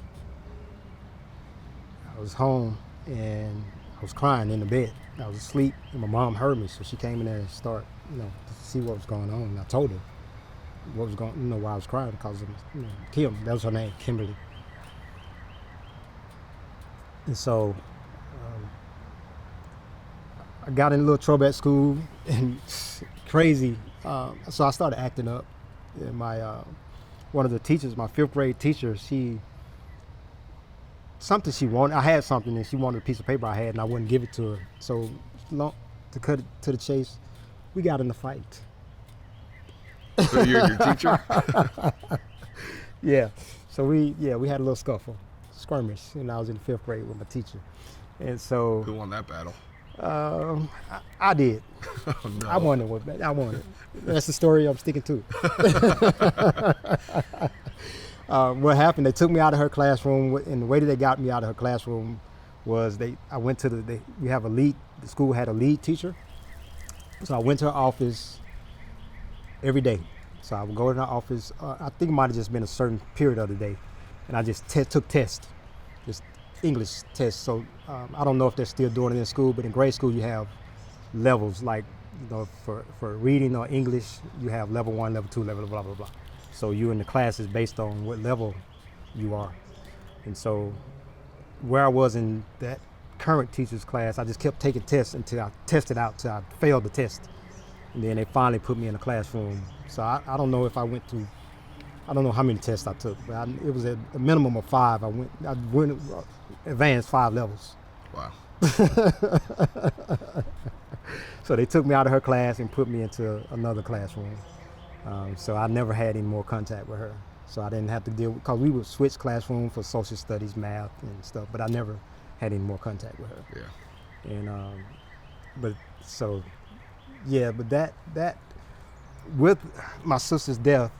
I was home and I was crying in the bed. I was asleep and my mom heard me, so she came in there and started, to see what was going on. And I told her what was going, why I was crying, because of Kim. That was her name, Kimberly. And so I got in a little trouble at school and crazy. So I started acting up. And my one of the teachers, my 5th grade teacher, she wanted. I had something and she wanted a piece of paper I had, and I wouldn't give it to her. So to cut it to the chase, we got in a fight. So you're your teacher? Yeah. So we had a little skirmish, and I was in the 5th grade with my teacher. And so who won that battle? I did. Oh, no. I won it. That's the story I'm sticking to. What happened? They took me out of her classroom, and the way that they got me out of her classroom was I went to the school had a lead teacher, so I went to her office every day. So I would go to her office. I think it might have just been a certain period of the day, and I just took tests, just English tests. So I don't know if they're still doing it in school, but in grade school you have levels, like for reading or English you have level 1, level 2, level blah blah blah. So you in the classes based on what level you are. And so where I was in that current teacher's class. I just kept taking tests until I tested out till I failed the test. And then they finally put me in a classroom. So I don't know if I went through, I don't know how many tests I took, but it was a minimum of 5. I went advanced 5 levels. Wow. So they took me out of her class and put me into another classroom. So I never had any more contact with her. So I didn't have to deal with, because we would switch classroom for social studies, math, and stuff, but I never had any more contact with her. Yeah. And but so, yeah, but that with my sister's death,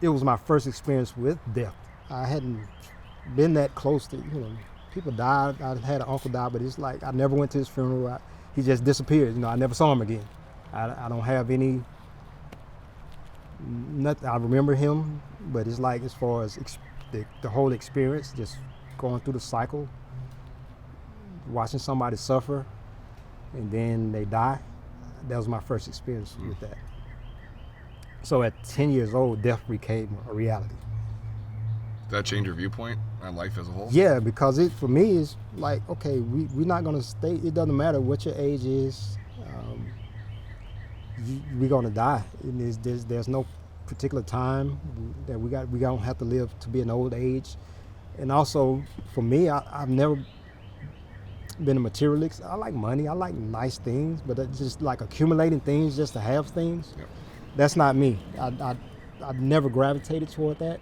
it was my first experience with death. I hadn't been that close to, people died. I had an uncle die, but it's like I never went to his funeral. He just disappeared. I never saw him again. I don't have any, nothing. I remember him, but it's like as far as the whole experience, just going through the cycle, watching somebody suffer, and then they die. That was my first experience with that. So at 10 years old, death became a reality. Did that change your viewpoint on life as a whole? Yeah, because it for me is like, okay, we're not gonna stay. It doesn't matter what your age is. We're gonna die. And there's no particular time that we don't have to live to be an old age. And also for me, I've never been a materialist. I like money. I like nice things, but it's just like accumulating things just to have things. Yep. That's not me. I've never gravitated toward that.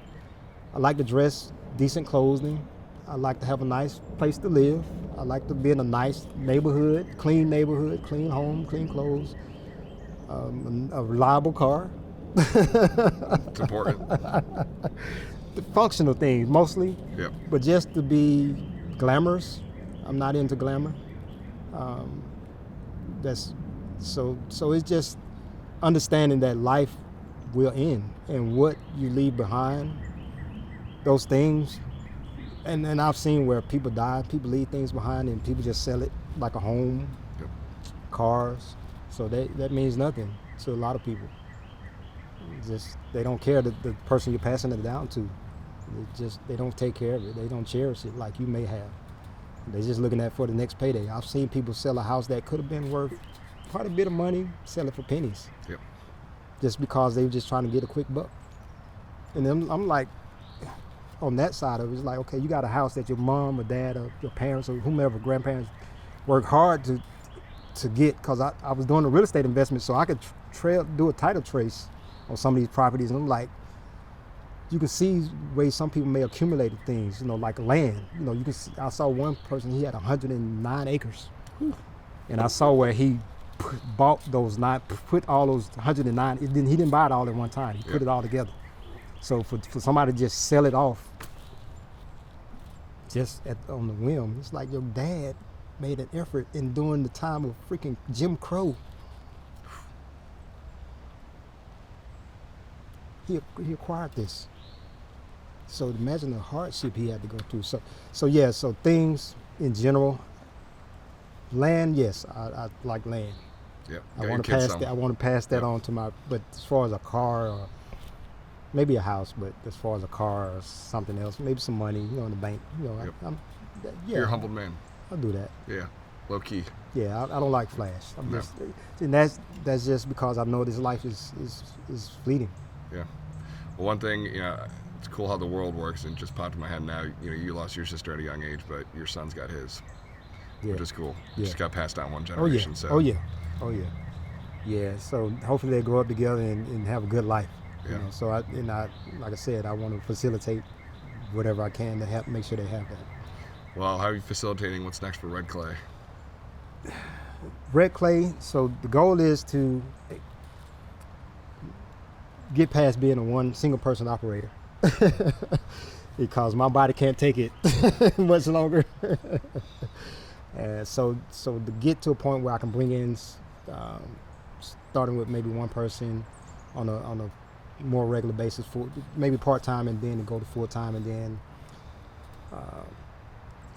I like to dress decent clothing. I like to have a nice place to live. I like to be in a nice neighborhood, clean home, clean clothes, a reliable car. It's important. The functional things mostly. Yep. But just to be glamorous, I'm not into glamour. That's so it's just understanding that life will end, and what you leave behind, those things. And I've seen where people die, people leave things behind, and people just sell it, like a home, Yep. cars. So that means nothing to a lot of people. Just they don't care the person you're passing it down to. They don't take care of it. They don't cherish it like you may have. They're just looking at for the next payday. I've seen people sell a house that could have been worth quite a bit of money, sell it for pennies. Yep. Just because they were just trying to get a quick buck. And then I'm like, on that side of it, it's like, okay, you got a house that your mom or dad or your parents or whomever, grandparents, worked hard to get, because I was doing a real estate investment, so I could do a title trace on some of these properties. And I'm like, you can see ways some people may accumulate things, like land. You can see, I saw one person, he had 109 acres. And I saw where he bought those put all those 109, he didn't buy it all at one time, he put it all together. So for somebody to just sell it off just on the whim, it's like your dad made an effort in during the time of freaking Jim Crow. He acquired this. So imagine the hardship he had to go through. So things in general. Land, yes, I like land. Yep. I want to pass that on to but as far as a car or maybe a house, but as far as a car or something else, maybe some money, in the bank, Yep. yeah. You're a humble man. I'll do that. Yeah. Low key. Yeah, I don't like flash. No. And that's just because I know this life is fleeting. Yeah. Well, one thing, it's cool how the world works, and just popped in my head now. You lost your sister at a young age, but your son's got his, which is cool. Yeah. Just got passed down one generation. Oh yeah. Yeah. So hopefully they grow up together and have a good life. Yeah. So I like I said, I want to facilitate whatever I can to help make sure they have that. Well, how are you facilitating what's next for Red Clay? Red Clay, so the goal is to get past being a one single person operator because my body can't take it much longer. So to get to a point where I can bring in, starting with maybe one person on a more regular basis, for maybe part-time, and then to go to full-time, and then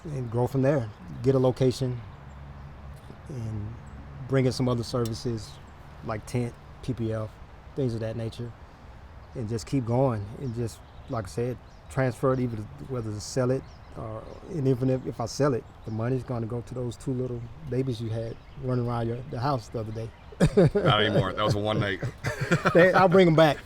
and grow from there. Get a location and bring in some other services like tent, PPF, things of that nature, and just keep going. And just, like I said, transfer it, whether to sell it And even if I sell it, the money's going to go to those 2 little babies you had running around the house the other day. Not anymore. That was one night. I'll bring them back.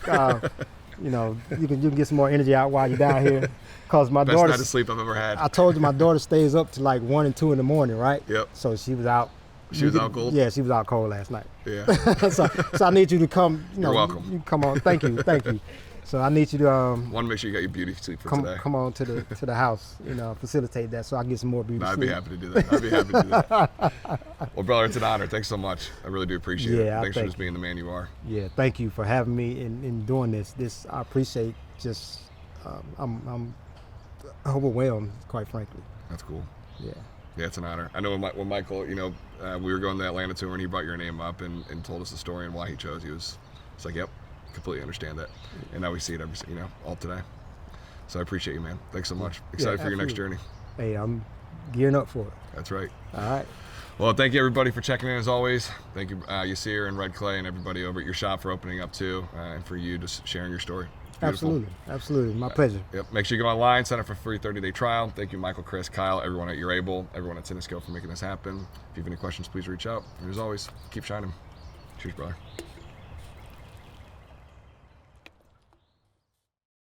You know, you can get some more energy out while you're down here. Cause my Best daughter, night of sleep I've ever had. I told you my daughter stays up to like 1 and 2 in the morning, right? Yep. So she was out. She was out cold? Yeah, she was out cold last night. Yeah. so I need you to come. You know, You're welcome. You come on. Thank you. So I need you to Want to make sure you got your beauty sleep for today. come on to the house. You know, facilitate that so I can get some more beauty No, I'd sleep. be happy to do that. Well, brother, it's an honor. Thanks so much. I really do appreciate it. Thanks for just being the man you are. Yeah, thank you for having me in doing this. I appreciate. Just I'm overwhelmed, quite frankly. That's cool. Yeah. Yeah, it's an honor. I know when Michael, you know, we were going to the Atlanta tour and he brought your name up and told us the story and why he chose you. It's like, yep, completely understand that. And now we see it all today. So I appreciate you, man. Thanks so much. Excited for your next journey. Hey, I'm gearing up for it. That's right. All right. Well, thank you everybody for checking in as always. Thank you, Yasir and Red Clay and everybody over at your shop for opening up too, and for you just sharing your story. Absolutely. My pleasure. Yep. Make sure you go online, sign up for a free 30-day trial. Thank you, Michael, Chris, Kyle, everyone at You're Able, everyone at Cinescope for making this happen. If you have any questions, please reach out. And as always, keep shining. Cheers, brother.